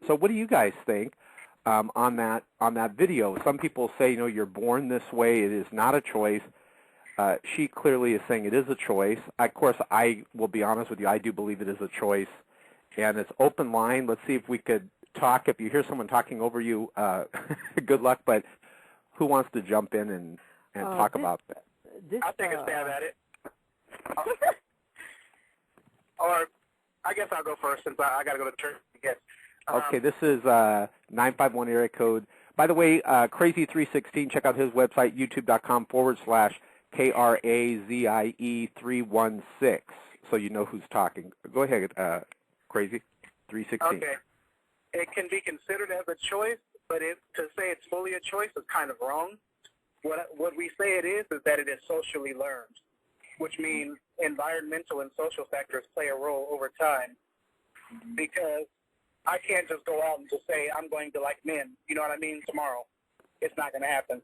So what do you guys think on that video? Some people say, you're born this way. It is not a choice. She clearly is saying it is a choice. Of course, I will be honest with you. I do believe it is a choice, and it's open line. Let's see if we could talk. If you hear someone talking over you, good luck. But who wants to jump in and talk about that? I'll take a stab at it. Or I guess I'll go first since I got to go to church again. Okay, this is 951 area code. By the way, Crazy316, check out his website, youtube.com/KRAZIE316, so you know who's talking. Go ahead, Crazy316. Okay. It can be considered as a choice, but to say it's fully a choice is kind of wrong. What we say it is that it is socially learned, which means environmental and social factors play a role over time, because I can't just go out and just say I'm going to like men, you know what I mean, tomorrow. It's not going to happen.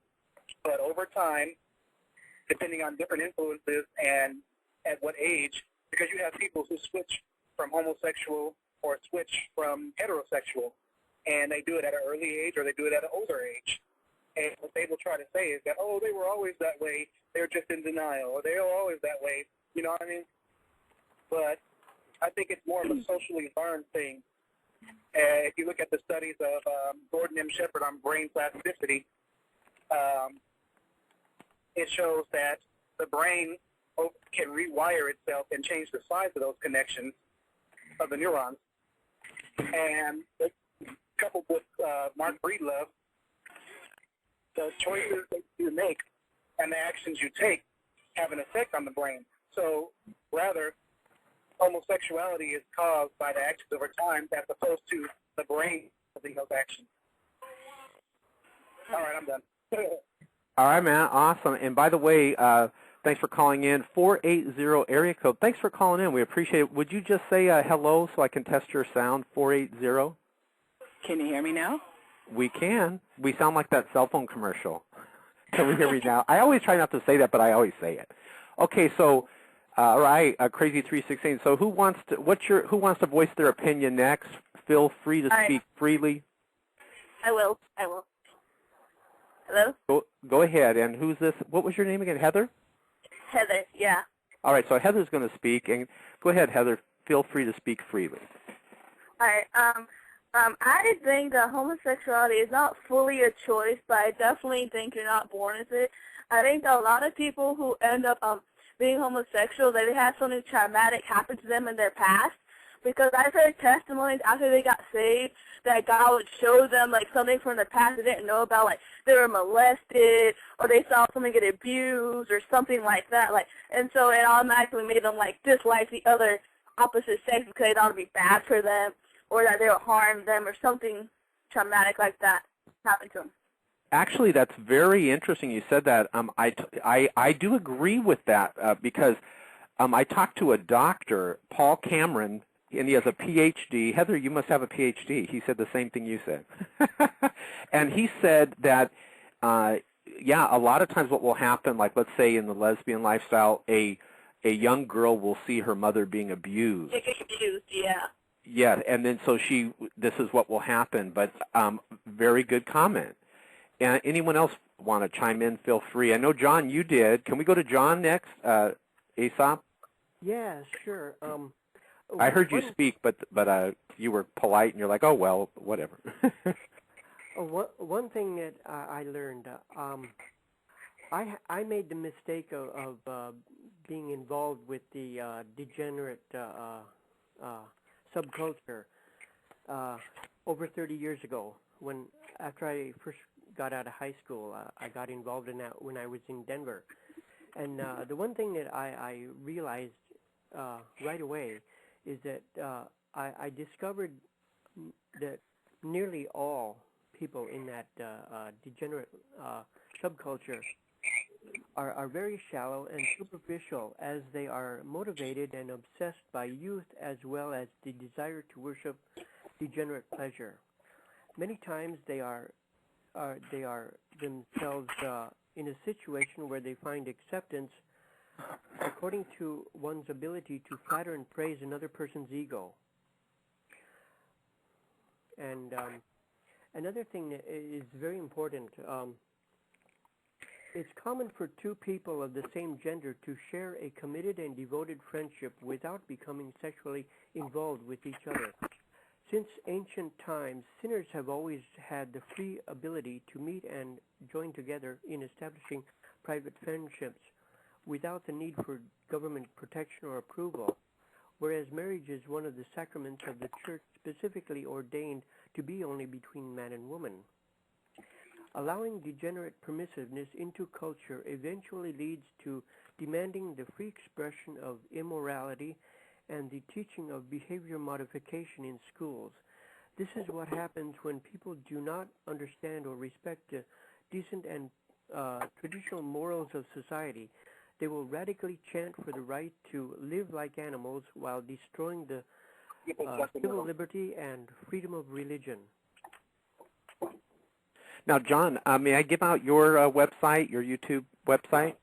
But over time, depending on different influences and at what age, because you have people who switch from homosexual or switch from heterosexual, and they do it at an early age or they do it at an older age. And what they will try to say is that, oh, they were always that way, they're just in denial, or they were always that way, you know what I mean? But I think it's more of a socially learned thing. If you look at the studies of Gordon M. Shepard on brain plasticity, it shows that the brain can rewire itself and change the size of those connections of the neurons. And coupled with Mark Breedlove, the choices that you make and the actions you take have an effect on the brain. So rather, homosexuality is caused by the actions over time as opposed to the brain causing those actions. All right, I'm done. All right, man. Awesome. And by the way, thanks for calling in. 480 area code. Thanks for calling in. We appreciate it. Would you just say hello so I can test your sound? 480. Can you hear me now? We can. We sound like that cell phone commercial. Can we hear me now? I always try not to say that, but I always say it. Okay, so all right, Crazy316. So who wants to voice their opinion next? Feel free to speak freely. I will. Hello? Go ahead. And who's this? What was your name again? Heather? Heather, yeah. All right, so Heather's going to speak. And go ahead, Heather. Feel free to speak freely. All right. I think that homosexuality is not fully a choice, but I definitely think you're not born with it. I think that a lot of people who end up being homosexual, they had something traumatic happen to them in their past. Because I've heard testimonies after they got saved that God would show them like something from the past they didn't know about, like they were molested or they saw someone get abused or something like that. And so it automatically made them like dislike the other opposite sex because they thought it would be bad for them or that they would harm them or something traumatic like that happened to them. Actually, that's very interesting you said that. I do agree with that because I talked to a doctor, Paul Cameron, and he has a Ph.D. Heather, you must have a Ph.D. He said the same thing you said. And he said that, yeah, a lot of times what will happen, like let's say in the lesbian lifestyle, a young girl will see her mother being abused. Abused, yeah. Yeah, and then so this is what will happen. But very good comment. And anyone else want to chime in, feel free. I know, John, you did. Can we go to John next, Aesop? Yeah, sure. I heard you speak, but you were polite, and you're like, oh, well, whatever. One thing that I learned, I made the mistake of being involved with the degenerate subculture over 30 years ago. After I first got out of high school, I got involved in that when I was in Denver. And the one thing that I realized right away is that I discovered that nearly all people in that degenerate subculture are very shallow and superficial, as they are motivated and obsessed by youth as well as the desire to worship degenerate pleasure. Many times they are themselves in a situation where they find acceptance according to one's ability to flatter and praise another person's ego. And another thing that is very important, it's common for two people of the same gender to share a committed and devoted friendship without becoming sexually involved with each other. Since ancient times, sinners have always had the free ability to meet and join together in establishing private friendships without the need for government protection or approval, whereas marriage is one of the sacraments of the Church specifically ordained to be only between man and woman. Allowing degenerate permissiveness into culture eventually leads to demanding the free expression of immorality and the teaching of behavior modification in schools. This is what happens when people do not understand or respect the decent and traditional morals of society. They will radically chant for the right to live like animals while destroying the civil liberty and freedom of religion. Now, John, may I give out your website, your YouTube website?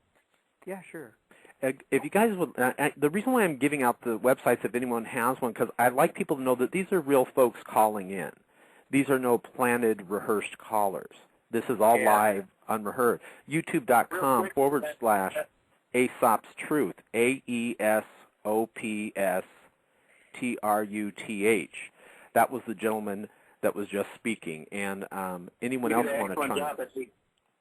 Yeah, sure. If you guys would, the reason why I'm giving out the websites, if anyone has one, because I'd like people to know that these are real folks calling in. These are no planted, rehearsed callers. This is all live, unrehearsed. YouTube.com/Aesop's Truth, AESOPSTRUTH. That was the gentleman that was just speaking, and anyone else want to try?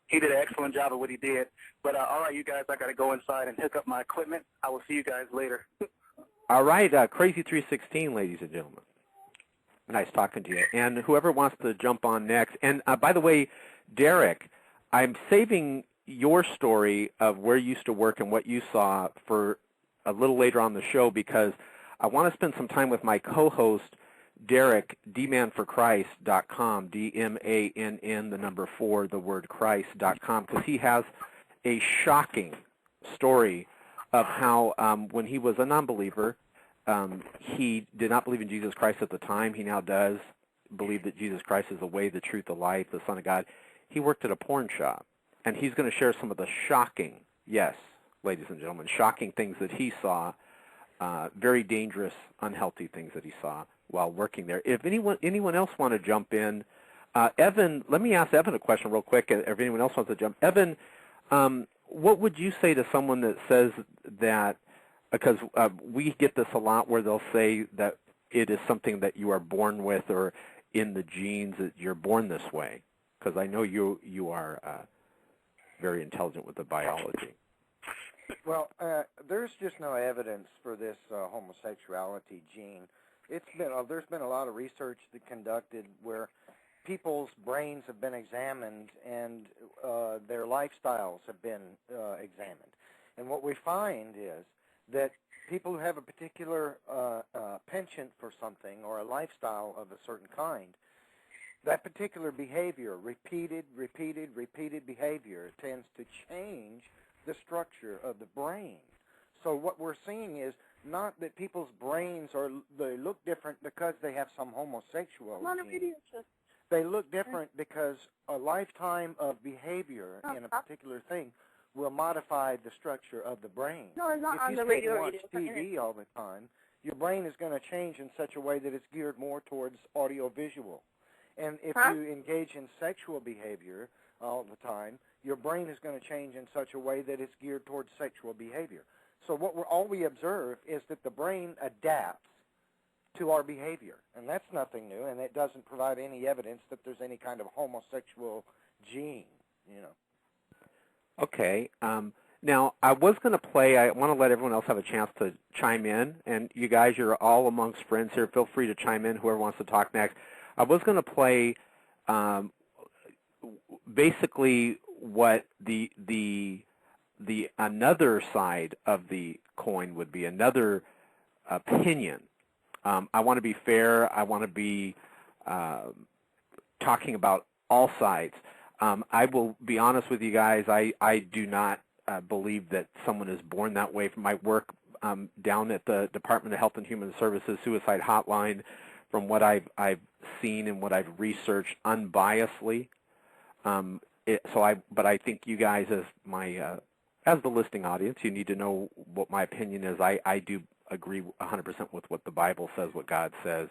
He did an excellent job of what he did. But all right, you guys, I got to go inside and hook up my equipment. I will see you guys later. All right, Crazy316, ladies and gentlemen. Nice talking to you. And whoever wants to jump on next. And by the way, Derek, I'm saving your story of where you used to work and what you saw for a little later on the show, because I want to spend some time with my co-host, Derek, dmanforchrist.com, DMANN, the number 4, the word Christ.com, because he has a shocking story of how when he was a non-believer, he did not believe in Jesus Christ at the time. He now does believe that Jesus Christ is the way, the truth, the life, the Son of God. He worked at a porn shop, and he's going to share some of the shocking, yes, ladies and gentlemen, shocking things that he saw, very dangerous, unhealthy things that he saw while working there. If anyone else want to jump in, Evan, let me ask Evan a question real quick. If anyone else wants to jump, Evan, what would you say to someone that says that? Because we get this a lot, where they'll say that it is something that you are born with, or in the genes that you're born this way. Because I know you are very intelligent with the biology. Well, there's just no evidence for this homosexuality gene. There's been a lot of research conducted where people's brains have been examined and their lifestyles have been examined. And what we find is that people who have a particular penchant for something or a lifestyle of a certain kind, that particular behavior, repeated behavior, tends to change the structure of the brain. So what we're seeing is not that people's brains they look different because they have some homosexual gene. They look different because a lifetime of behavior in a particular thing will modify the structure of the brain. No, it's not if on you the sit radio. and watch TV all the time, your brain is going to change in such a way that it's geared more towards audio-visual. And if you engage in sexual behavior all the time, your brain is going to change in such a way that it's geared towards sexual behavior. So all we observe is that the brain adapts to our behavior, and that's nothing new, and it doesn't provide any evidence that there's any kind of homosexual gene, Okay. Now, I was going to play, I want to let everyone else have a chance to chime in, and you guys, you're all amongst friends here. Feel free to chime in, whoever wants to talk next. I was going to play basically what the another side of the coin would be, another opinion. I want to be fair. I want to be talking about all sides. I will be honest with you guys. I do not believe that someone is born that way. From my work down at the Department of Health and Human Services Suicide Hotline, from what I've seen and what I've researched unbiasedly. But I think you guys, as the listening audience, you need to know what my opinion is. I do agree 100% with what the Bible says, what God says.